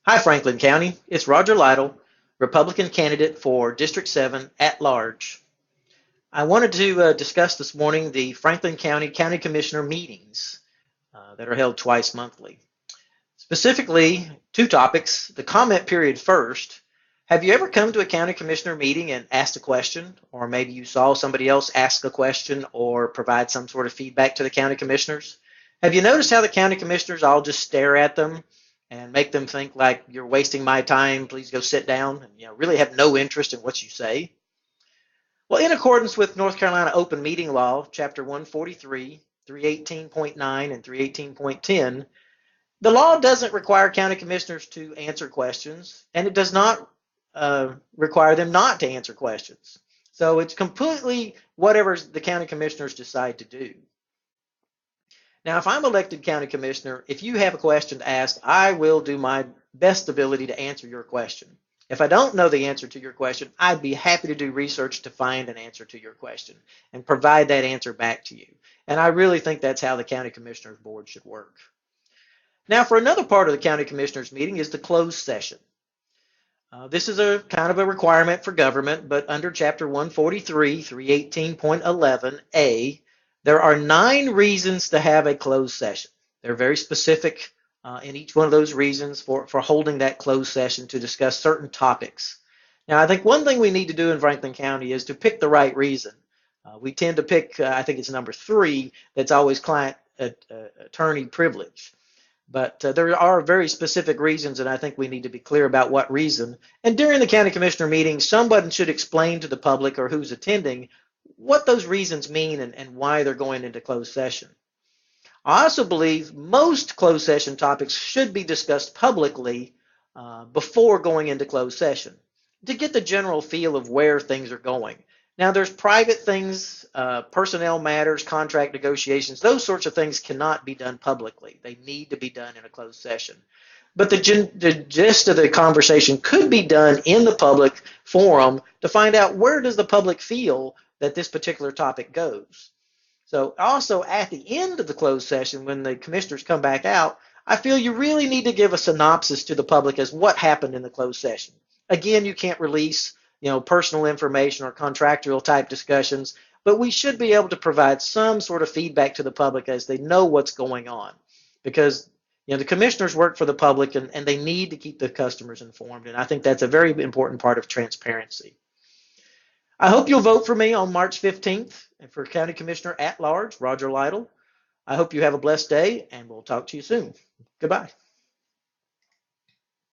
Hi, Franklin County. It's Roger Lytle, Republican candidate for District 7 at large. I wanted to discuss this morning the Franklin County County Commissioner meetings that are held twice monthly. Specifically, two topics. The comment period first. Have you ever come to a county commissioner meeting and asked a question, or maybe you saw somebody else ask a question or provide some sort of feedback to the county commissioners? Have you noticed how the county commissioners all just stare at them and make them think like you're wasting my time, please go sit down, and really have no interest in what you say? Well, in accordance with North Carolina Open Meeting Law, Chapter 143, 318.9, and 318.10, the law doesn't require county commissioners to answer questions, and it does not require them not to answer questions. So it's completely whatever the county commissioners decide to do. Now, if I'm elected county commissioner, if you have a question to ask, I will do my best ability to answer your question. If I don't know the answer to your question, I'd be happy to do research to find an answer to your question and provide that answer back to you. And I really think that's how the county commissioners board should work. Now, for another part of the county commissioners meeting is the closed session. This is a kind of a requirement for government, but under Chapter 143, 318.11a, there are 9 reasons to have a closed session. They're very specific in each one of those reasons for holding that closed session to discuss certain topics. Now, I think one thing we need to do in Franklin County is to pick the right reason. We tend to pick, I think it's number 3, that's always client attorney privilege. But there are very specific reasons, and I think we need to be clear about what reason. And during the county commissioner meeting, someone should explain to the public or who's attending what those reasons mean and why they're going into closed session. I also believe most closed session topics should be discussed publicly before going into closed session to get the general feel of where things are going. Now, there's private things, personnel matters, contract negotiations. Those sorts of things cannot be done publicly. They need to be done in a closed session. But the gist of the conversation could be done in the public forum to find out where does the public feel that this particular topic goes. So also at the end of the closed session, when the commissioners come back out, I feel you really need to give a synopsis to the public as what happened in the closed session. Again, you can't release personal information or contractual type discussions, but we should be able to provide some sort of feedback to the public as they know what's going on, because the commissioners work for the public and they need to keep the customers informed, and I think that's a very important part of transparency. I hope you'll vote for me on March 15th and for County Commissioner at Large, Roger Lytle. I hope you have a blessed day, and we'll talk to you soon. Goodbye.